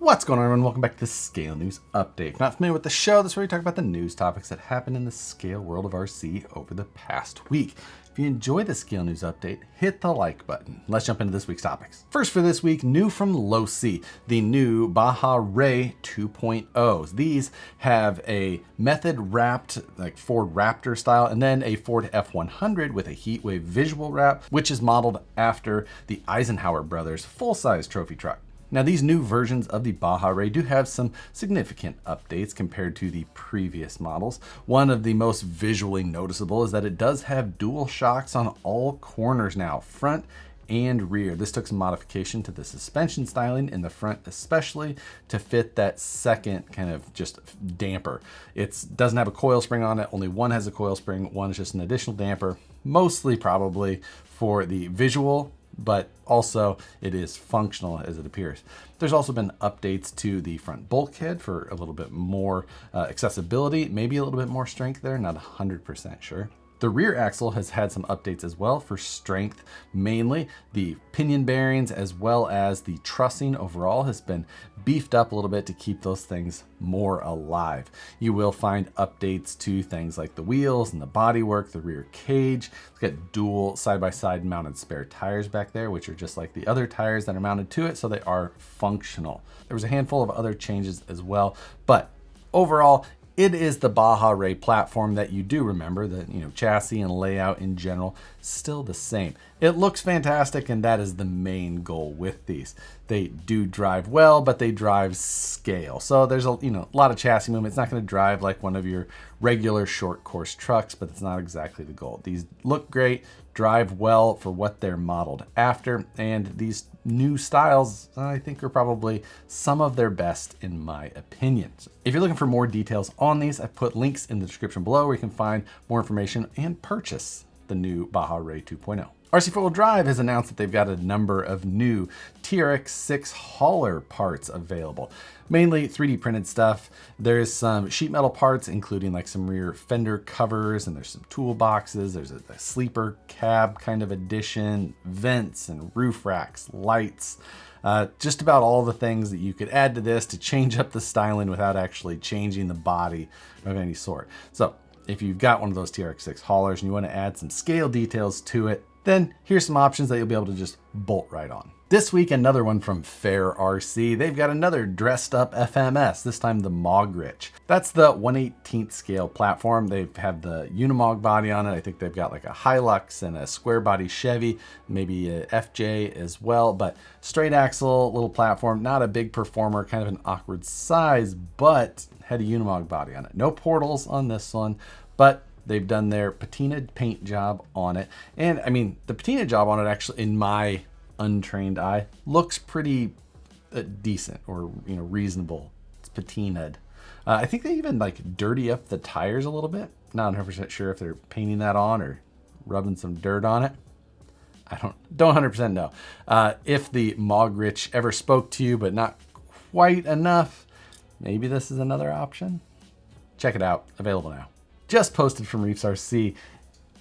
What's going on, everyone? Welcome back to the Scale News Update. If you're not familiar with the show, this is where we talk about the news topics that happened in the scale world of RC over the past week. If you enjoy the Scale News Update, hit the like button. Let's jump into this week's topics. First for this week, new from Losi, the new Baja Rey 2.0s. These have a method wrapped, like Ford Raptor style, and then a Ford F100 with a heatwave visual wrap, which is modeled after the Eisenhower brothers full-size trophy truck. Now, these new versions of the Baja Rey do have some significant updates compared to the previous models. One of the most visually noticeable is that it does have dual shocks on all corners now, front and rear. This took some modification to the suspension styling in the front, especially to fit that second kind of just damper. It doesn't have a coil spring on it. Only one has a coil spring. One is just an additional damper, mostly probably for the visual, but also it is functional as it appears. There's also been updates to the front bulkhead for a little bit more accessibility, maybe a little bit more strength there, not 100% sure. The rear axle has had some updates as well for strength, mainly the pinion bearings as well as the trussing overall has been beefed up a little bit to keep those things more alive. You will find updates to things like the wheels and the bodywork, the rear cage. It's got dual side-by-side mounted spare tires back there, which are just like the other tires that are mounted to it, so they are functional. There was a handful of other changes as well, but overall, it is the Baja Rey platform that you do remember. The chassis and layout in general still the same. It looks fantastic, and that is the main goal with these. They do drive well, but they drive scale. So there's a lot of chassis movement. It's not going to drive like one of your regular short course trucks, but it's not exactly the goal. These look great, drive well for what they're modeled after, and these new styles I think are probably some of their best in my opinion. If you're looking for more details on these, I've put links in the description below where you can find more information and purchase the new Baja Rey 2.0. RC 4-Wheel Drive has announced that they've got a number of new TRX6 hauler parts available. Mainly 3D printed stuff. There's some sheet metal parts, including like some rear fender covers, and there's some toolboxes. There's a sleeper cab kind of addition, vents and roof racks, lights. Just about all the things that you could add to this to change up the styling without actually changing the body of any sort. So if you've got one of those TRX6 haulers and you want to add some scale details to it, then here's some options that you'll be able to just bolt right on. This week, another one from Fair RC. They've got another dressed up FMS, this time the Mogrich. That's the 1/18th scale platform. They have the Unimog body on it. I think they've got like a Hilux and a square body Chevy, maybe a FJ as well, but straight axle, little platform, not a big performer, kind of an awkward size, but had a Unimog body on it. No portals on this one, but they've done their patinaed paint job on it. And I mean, the patina job on it actually, in my untrained eye, looks pretty decent or reasonable. It's patinaed. I think they even like dirty up the tires a little bit. Not 100% sure if they're painting that on or rubbing some dirt on it. I don't 100% know. If the Mogrich ever spoke to you, but not quite enough, maybe this is another option. Check it out, available now. Just posted from Reefs RC,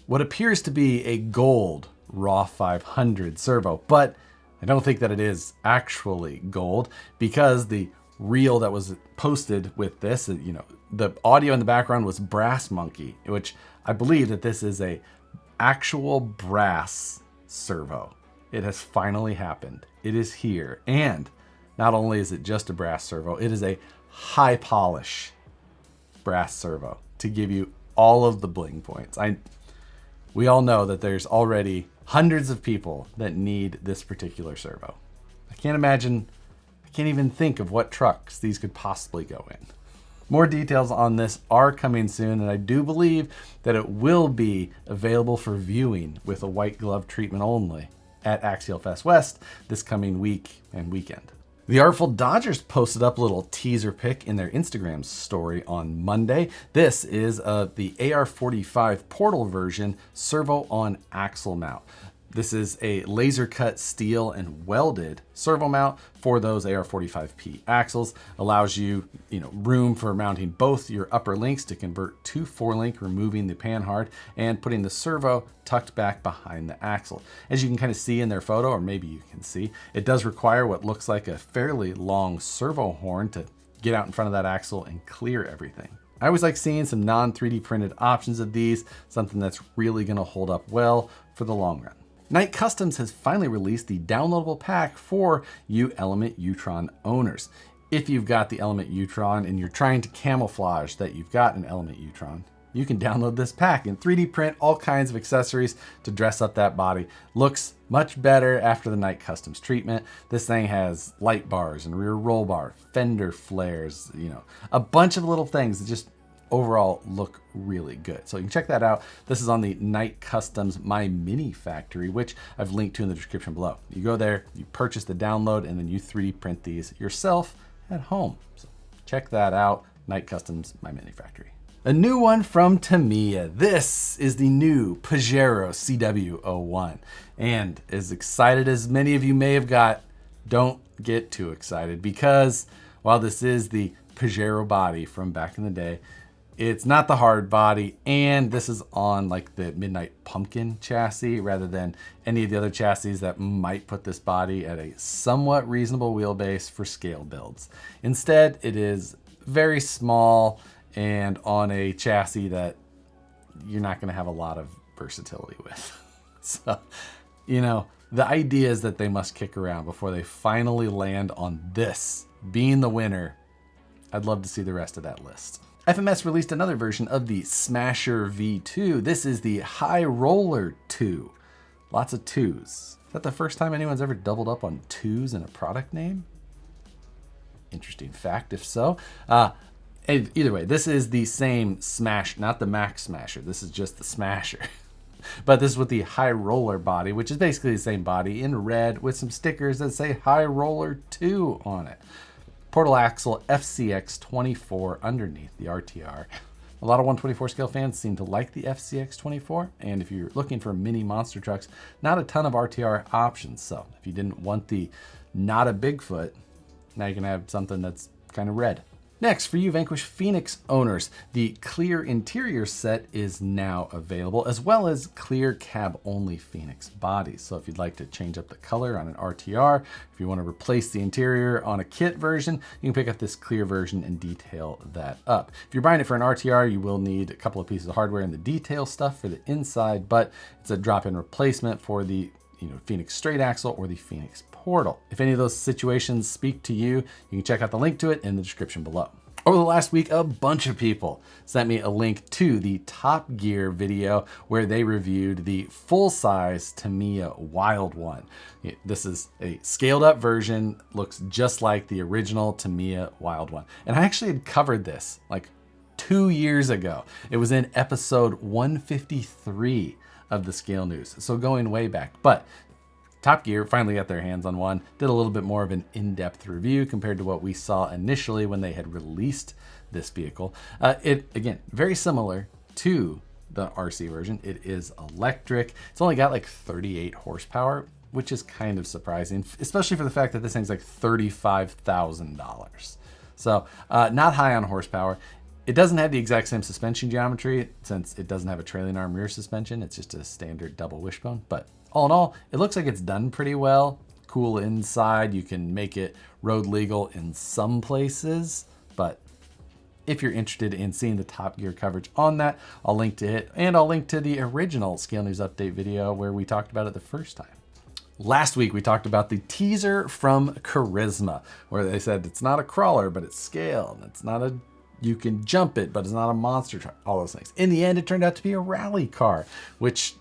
what appears to be a gold Raw 500 servo, but I don't think that it is actually gold because the reel that was posted with this, the audio in the background was Brass Monkey, which I believe that this is a actual brass servo. It has finally happened. It is here. And not only is it just a brass servo, it is a high polish brass servo to give you all of the bling points. We all know that there's already hundreds of people that need this particular servo. I can't even think of what trucks these could possibly go in. More details on this are coming soon, and I do believe that it will be available for viewing with a white glove treatment only at Axial Fest West this coming week and weekend. The Artful Dodgers posted up a little teaser pic in their Instagram story on Monday. This is the AR45 portal version servo on axle mount. This is a laser cut steel and welded servo mount for those AR45P axles. Allows you, room for mounting both your upper links to convert to 4-link, removing the panhard and putting the servo tucked back behind the axle. As you can kind of see in their photo, or maybe you can see, it does require what looks like a fairly long servo horn to get out in front of that axle and clear everything. I always like seeing some non-3D printed options of these, something that's really gonna hold up well for the long run. Knight Customs has finally released the downloadable pack for you Element Utron owners. If you've got the Element Utron and you're trying to camouflage that you've got an Element Utron, you can download this pack and 3D print all kinds of accessories to dress up that body. Looks much better after the Knight Customs treatment. This thing has light bars and rear roll bar, fender flares, a bunch of little things that just overall look really good. So you can check that out. This is on the Knight Customs My Mini Factory, which I've linked to in the description below. You go there, you purchase the download, and then you 3D print these yourself at home. So check that out, Knight Customs My Mini Factory. A new one from Tamiya. This is the new Pajero CW-01. And as excited as many of you may have got, don't get too excited, because while this is the Pajero body from back in the day, it's not the hard body, and this is on like the Midnight Pumpkin chassis rather than any of the other chassis that might put this body at a somewhat reasonable wheelbase for scale builds. Instead, it is very small and on a chassis that you're not going to have a lot of versatility with. So, the idea is that they must kick around before they finally land on this being the winner. I'd love to see the rest of that list. FMS released another version of the Smasher V2. This is the High Roller 2. Lots of twos. Is that the first time anyone's ever doubled up on twos in a product name? Interesting fact, if so. Either way, this is the same Smash, not the Max Smasher. This is just the Smasher. But this is with the High Roller body, which is basically the same body in red with some stickers that say High Roller 2 on it. Portal axle FCX24 underneath the RTR. A lot of 124 scale fans seem to like the FCX24, and if you're looking for mini monster trucks, not a ton of RTR options. So if you didn't want the not a Bigfoot, now you can have something that's kind of red. Next, for you Vanquish Phoenix owners, the clear interior set is now available, as well as clear cab-only Phoenix bodies. So if you'd like to change up the color on an RTR, if you want to replace the interior on a kit version, you can pick up this clear version and detail that up. If you're buying it for an RTR, you will need a couple of pieces of hardware and the detail stuff for the inside, but it's a drop-in replacement for the Phoenix straight axle or the Phoenix portal. If any of those situations speak to you, you can check out the link to it in the description below. Over the last week, a bunch of people sent me a link to the Top Gear video where they reviewed the full-size Tamiya Wild One. This is a scaled up version, looks just like the original Tamiya Wild One. And I actually had covered this like 2 years ago. It was in episode 153 of the Scale News, so going way back. But Top Gear finally got their hands on one, did a little bit more of an in-depth review compared to what we saw initially when they had released this vehicle. Again, very similar to the RC version. It is electric. It's only got like 38 horsepower, which is kind of surprising, especially for the fact that this thing's like $35,000. So not high on horsepower. It doesn't have the exact same suspension geometry since it doesn't have a trailing arm rear suspension. It's just a standard double wishbone, but all in all, it looks like it's done pretty well. Cool inside. You can make it road legal in some places, but if you're interested in seeing the Top Gear coverage on that, I'll link to it, and I'll link to the original Scale News Update video where we talked about it the first time. Last week, we talked about the teaser from Carisma, where they said it's not a crawler, but it's scale, and it's not a you can jump it, but it's not a monster truck, all those things. In the end, it turned out to be a rally car, which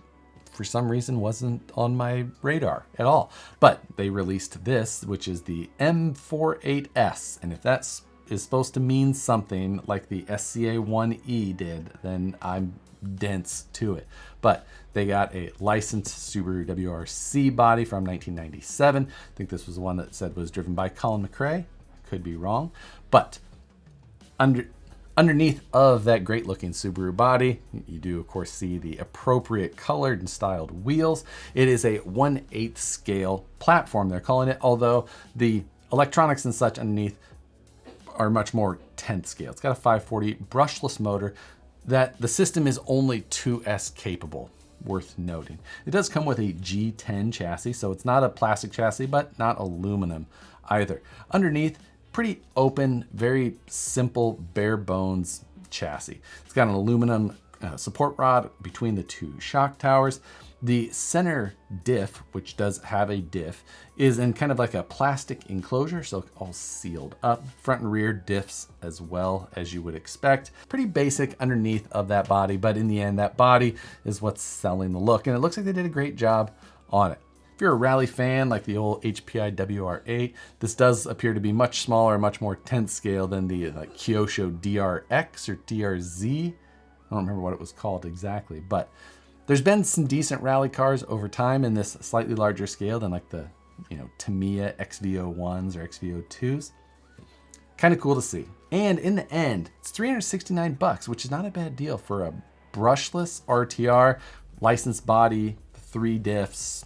for some reason wasn't on my radar at all. But they released this, which is the M48S. And if that is supposed to mean something like the SCA1E did, then I'm dense to it. But they got a licensed Subaru WRC body from 1997. I think this was the one that said was driven by Colin McRae. Could be wrong. But Underneath of that great looking Subaru body, you do of course see the appropriate colored and styled wheels. It is a 1/8 scale platform, they're calling it, although the electronics and such underneath are much more 10th scale. It's got a 540 brushless motor that the system is only 2S capable, worth noting. It does come with a G10 chassis, so it's not a plastic chassis, but not aluminum either. Underneath, pretty open, very simple, bare bones chassis. It's got an aluminum support rod between the two shock towers. The center diff, which does have a diff, is in kind of like a plastic enclosure, so all sealed up. Front and rear diffs as well, as you would expect. Pretty basic underneath of that body, but in the end, that body is what's selling the look, and it looks like they did a great job on it. If you're a rally fan like the old HPI WR8, this does appear to be much smaller, much more 10th scale than the Kyosho DRX or DRZ. I don't remember what it was called exactly, but there's been some decent rally cars over time in this slightly larger scale than like the, Tamiya XV01s or XV02s. Kind of cool to see. And in the end, it's $369, which is not a bad deal for a brushless RTR, licensed body, 3 diffs.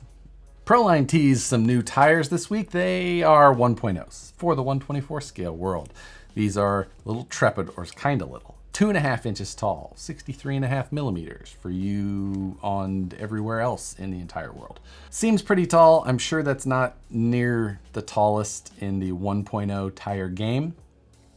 Proline teased some new tires this week. They are 1.0s for the 124 scale world. These are little Trepadors, kind of little. 2.5 inches tall, 63.5 millimeters for you on everywhere else in the entire world. Seems pretty tall. I'm sure that's not near the tallest in the 1.0 tire game,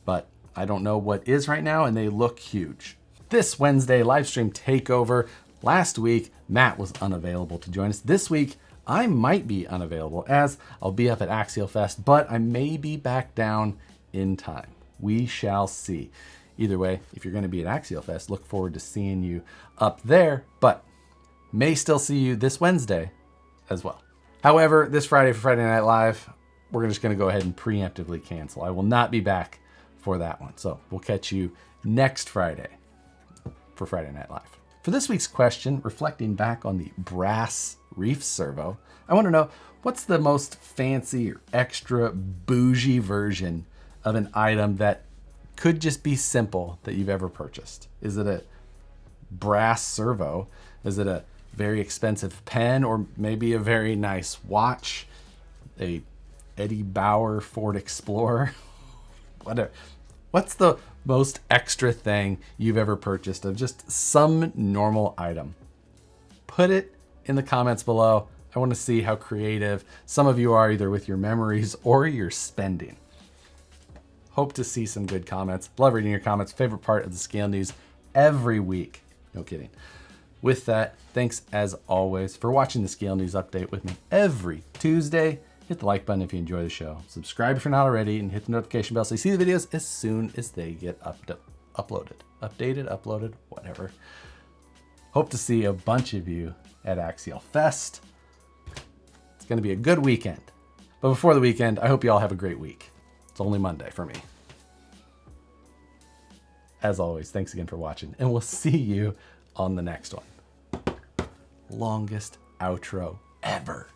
but I don't know what is right now, and they look huge. This Wednesday livestream takeover. Last week, Matt was unavailable to join us. This week, I might be unavailable as I'll be up at Axial Fest, but I may be back down in time. We shall see. Either way, if you're going to be at Axial Fest, look forward to seeing you up there, but may still see you this Wednesday as well. However, this Friday for Friday Night Live, we're just going to go ahead and preemptively cancel. I will not be back for that one. So we'll catch you next Friday for Friday Night Live. For this week's question, reflecting back on the brass Reefs servo, I want to know, what's the most fancy or extra bougie version of an item that could just be simple that you've ever purchased? Is it a brass servo? Is it a very expensive pen, or maybe a very nice watch? A Eddie Bauer Ford Explorer? Whatever. What's the most extra thing you've ever purchased of just some normal item? Put it in the comments below. I want to see how creative some of you are, either with your memories or your spending. Hope to see some good comments. Love reading your comments. Favorite part of the Scale News every week. No kidding. With that, thanks as always for watching the Scale News update with me every Tuesday. Hit the like button if you enjoy the show. Subscribe if you're not already, and hit the notification bell so you see the videos as soon as they get uploaded. Updated, uploaded, whatever. Hope to see a bunch of you at Axial Fest. It's going to be a good weekend. But before the weekend, I hope you all have a great week. It's only Monday for me. As always, thanks again for watching, and we'll see you on the next one. Longest outro ever.